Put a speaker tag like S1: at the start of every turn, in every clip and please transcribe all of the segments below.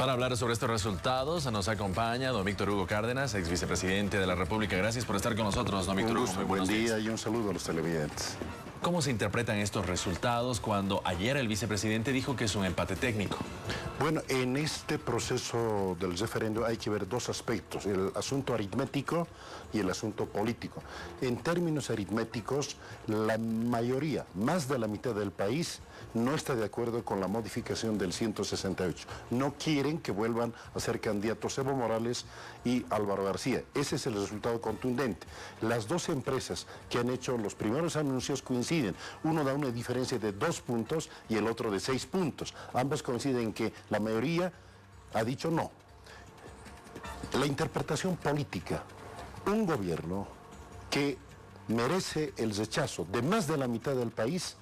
S1: Para hablar sobre estos resultados nos acompaña don Víctor Hugo Cárdenas, ex vicepresidente de la República. Gracias por estar con nosotros, don Víctor Hugo.
S2: Muy buen día y un saludo a los televidentes.
S1: ¿Cómo se interpretan estos resultados cuando ayer el vicepresidente dijo que es un empate técnico?
S2: Bueno, en este proceso del referendo hay que ver dos aspectos, el asunto aritmético y el asunto político. En términos aritméticos, la mayoría, más de la mitad del país, no está de acuerdo con la modificación del 168. No quieren que vuelvan a ser candidatos Evo Morales y Álvaro García. Ese es el resultado contundente. Las dos empresas que han hecho los primeros anuncios coinciden. Uno da una diferencia de 2 puntos y el otro de 6 puntos. Ambos coinciden en que la mayoría ha dicho no. La interpretación política. Un gobierno que merece el rechazo de más de la mitad del país,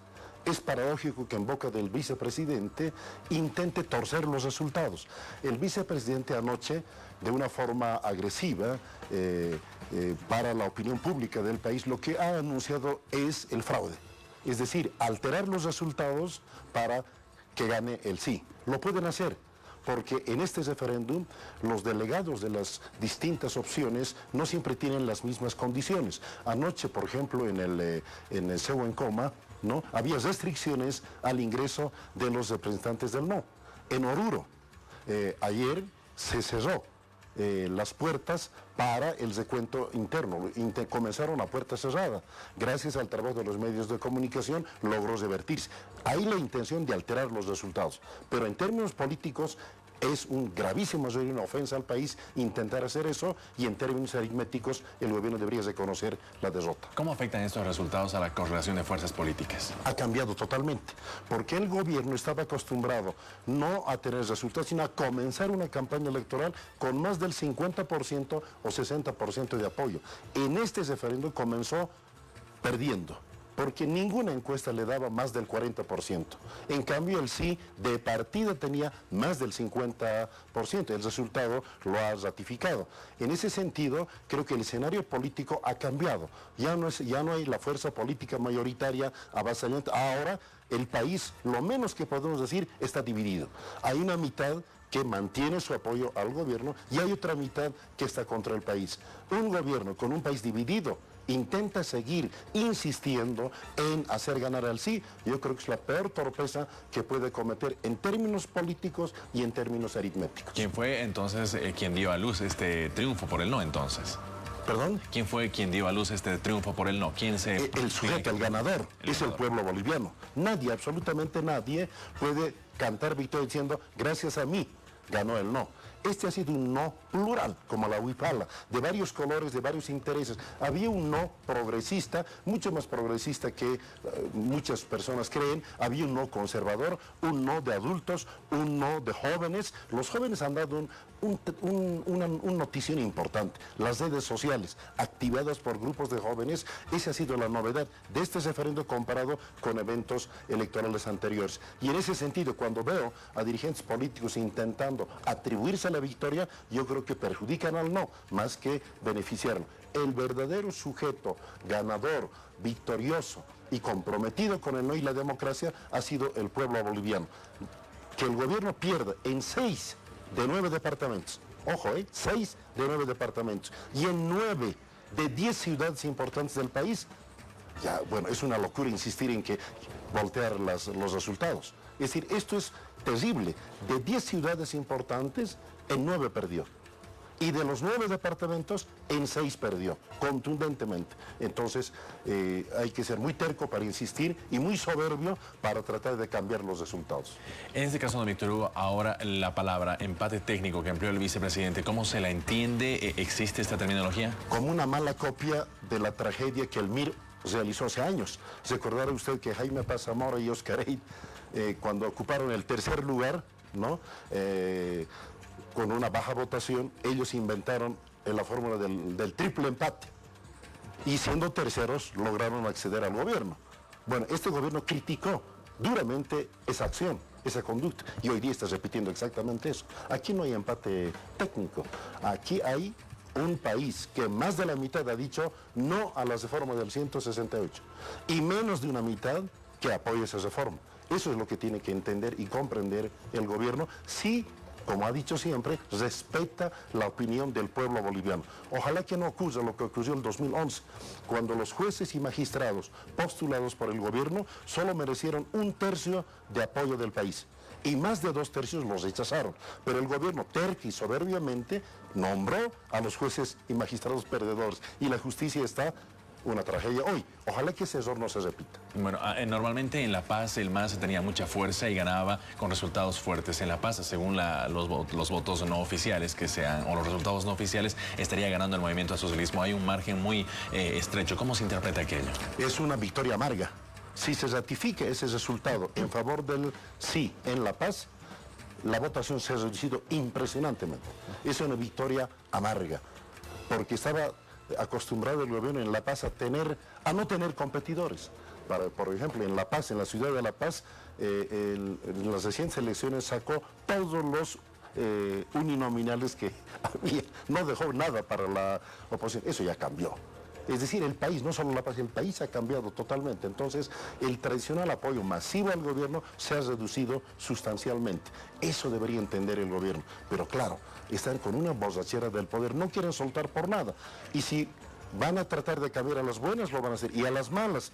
S2: es paradójico que en boca del vicepresidente intente torcer los resultados. El vicepresidente anoche, de una forma agresiva para la opinión pública del país, lo que ha anunciado es el fraude. Es decir, alterar los resultados para que gane el sí. Lo pueden hacer, porque en este referéndum los delegados de las distintas opciones no siempre tienen las mismas condiciones. Anoche, por ejemplo, en el Sehuencoma, ¿no?, había restricciones al ingreso de los representantes del no. En Oruro, ayer se cerró las puertas para el recuento interno. Comenzaron a puerta cerrada. Gracias al trabajo de los medios de comunicación logró revertirse. Hay la intención de alterar los resultados, pero en términos políticos es un gravísimo error y una ofensa al país intentar hacer eso, y en términos aritméticos el gobierno debería reconocer la derrota.
S1: ¿Cómo afectan estos resultados a la correlación de fuerzas políticas?
S2: Ha cambiado totalmente, porque el gobierno estaba acostumbrado no a tener resultados, sino a comenzar una campaña electoral con más del 50% o 60% de apoyo. En este referéndum comenzó perdiendo, porque ninguna encuesta le daba más del 40%. En cambio, el sí de partida tenía más del 50%. El resultado lo ha ratificado. En ese sentido, creo que el escenario político ha cambiado. Ya no hay la fuerza política mayoritaria avasallante. Ahora, el país, lo menos que podemos decir, está dividido. Hay una mitad que mantiene su apoyo al gobierno y hay otra mitad que está contra el país. Un gobierno con un país dividido intenta seguir insistiendo en hacer ganar al sí. Yo creo que es la peor torpeza que puede cometer en términos políticos y en términos aritméticos.
S1: ¿Quién fue entonces quien dio a luz este triunfo por el no entonces?
S2: ¿Perdón?
S1: ¿Quién fue quien dio a luz este triunfo por el no? ¿Quién se...?
S2: El sujeto, el ganador, es el pueblo boliviano. Nadie, absolutamente nadie, puede cantar victoria diciendo, gracias a mí ganó el no. Este ha sido un no plural, como la huipala, de varios colores, de varios intereses. Había un no progresista, mucho más progresista que muchas personas creen. Había un no conservador, un no de adultos, un no de jóvenes. Los jóvenes han dado una notición importante. Las redes sociales, activadas por grupos de jóvenes, esa ha sido la novedad de este referendo comparado con eventos electorales anteriores. Y en ese sentido, cuando veo a dirigentes políticos intentando atribuirse la victoria, yo creo que perjudican al no, más que beneficiarlo. El verdadero sujeto ganador, victorioso y comprometido con el no y la democracia ha sido el pueblo boliviano. Que el gobierno pierda en 6 de 9 departamentos, ojo, 6 de 9 departamentos, y en 9 de 10 ciudades importantes del país, ya, bueno, es una locura insistir en que voltear los resultados. Es decir, esto es terrible. De 10 ciudades importantes, en 9 perdió. Y de los 9 departamentos, en 6 perdió, contundentemente. Entonces, hay que ser muy terco para insistir y muy soberbio para tratar de cambiar los resultados.
S1: En este caso, don Víctor Hugo, ahora la palabra empate técnico que empleó el vicepresidente, ¿cómo se la entiende? ¿Existe esta terminología?
S2: Como una mala copia de la tragedia que el MIR realizó hace años. Recordará usted que Jaime Paz Zamora y Oscar Eid, cuando ocuparon el tercer lugar, ¿no?, con una baja votación, ellos inventaron la fórmula del triple empate. Y siendo terceros, lograron acceder al gobierno. Bueno, este gobierno criticó duramente esa acción, esa conducta, y hoy día está repitiendo exactamente eso. Aquí no hay empate técnico, aquí hay un país que más de la mitad ha dicho no a las reformas del 168 y menos de una mitad que apoya esa reforma. Eso es lo que tiene que entender y comprender el gobierno si como ha dicho siempre, respeta la opinión del pueblo boliviano. Ojalá que no ocurra lo que ocurrió en el 2011, cuando los jueces y magistrados postulados por el gobierno solo merecieron 1/3 de apoyo del país. Y más de 2/3 los rechazaron. Pero el gobierno terco y soberbiamente nombró a los jueces y magistrados perdedores. Y la justicia está una tragedia hoy. Ojalá que ese error no se repita.
S1: Bueno, normalmente en La Paz el MAS tenía mucha fuerza y ganaba con resultados fuertes. En La Paz, según los votos no oficiales que sean, o los resultados no oficiales, estaría ganando el movimiento al socialismo. Hay un margen muy estrecho. ¿Cómo se interpreta aquello?
S2: Es una victoria amarga. Si se ratifica ese resultado en favor del sí en La Paz, la votación se ha reducido impresionantemente. Es una victoria amarga, porque estaba acostumbrado el gobierno en La Paz a no tener competidores. Por ejemplo, en La Paz, en la ciudad de La Paz, en las recientes elecciones sacó todos los uninominales que había, no dejó nada para la oposición. Eso ya cambió. Es decir, el país, no solo La Paz, el país ha cambiado totalmente. Entonces, el tradicional apoyo masivo al gobierno se ha reducido sustancialmente. Eso debería entender el gobierno. Pero claro, están con una borrachera del poder, no quieren soltar por nada. Y si van a tratar de cambiar a las buenas, lo van a hacer. Y a las malas,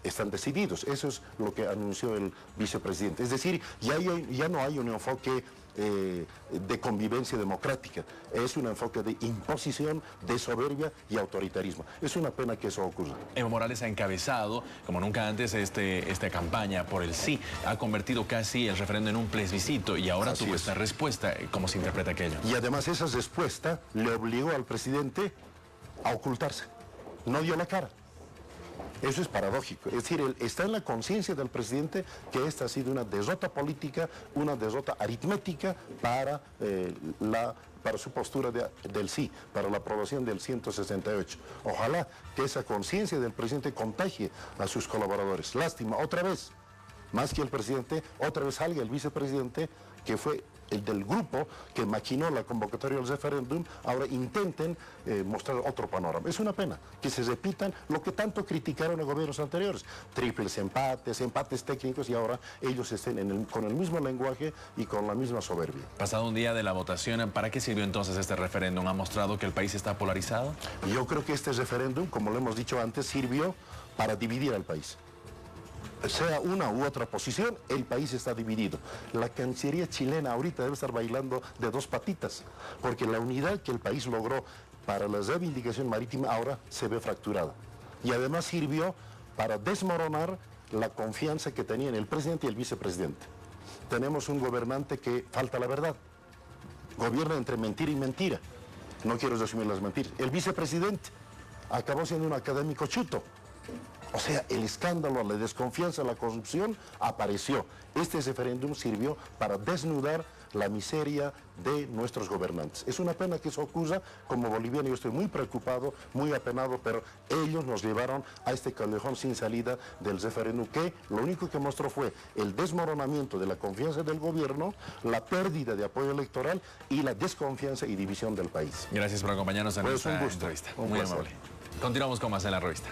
S2: están decididos. Eso es lo que anunció el vicepresidente. Es decir, ya no hay un enfoque de convivencia democrática. Es un enfoque de imposición, de soberbia y autoritarismo. Es una pena que eso ocurra.
S1: Evo Morales ha encabezado, como nunca antes, esta campaña por el sí. Ha convertido casi el referendo en un plebiscito y ahora tuvo esta respuesta. ¿Cómo se interpreta aquello?
S2: Y además esa respuesta le obligó al presidente a ocultarse. No dio la cara. Eso es paradójico. Es decir, está en la conciencia del presidente que esta ha sido una derrota política, una derrota aritmética para su postura del sí, para la aprobación del 168. Ojalá que esa conciencia del presidente contagie a sus colaboradores. Lástima, otra vez, más que el presidente, otra vez salga el vicepresidente, que fue el del grupo que maquinó la convocatoria del referéndum, ahora intenten mostrar otro panorama. Es una pena que se repitan lo que tanto criticaron a gobiernos anteriores, triples empates, empates técnicos, y ahora ellos estén con el mismo lenguaje y con la misma soberbia.
S1: Pasado un día de la votación, ¿para qué sirvió entonces este referéndum? ¿Ha mostrado que el país está polarizado?
S2: Yo creo que este referéndum, como lo hemos dicho antes, sirvió para dividir al país. Sea una u otra posición, el país está dividido. La Cancillería chilena ahorita debe estar bailando de dos patitas, porque la unidad que el país logró para la reivindicación marítima ahora se ve fracturada. Y además sirvió para desmoronar la confianza que tenían el presidente y el vicepresidente. Tenemos un gobernante que falta la verdad, gobierna entre mentira y mentira. No quiero resumir las mentiras. El vicepresidente acabó siendo un académico chuto. O sea, el escándalo, la desconfianza, la corrupción apareció. Este referéndum sirvió para desnudar la miseria de nuestros gobernantes. Es una pena que eso ocurra. Como boliviano yo estoy muy preocupado, muy apenado, pero ellos nos llevaron a este callejón sin salida del referéndum, que lo único que mostró fue el desmoronamiento de la confianza del gobierno, la pérdida de apoyo electoral y la desconfianza y división del país.
S1: Gracias por acompañarnos en esta
S2: entrevista.
S1: Muy amable. Continuamos con más en la revista.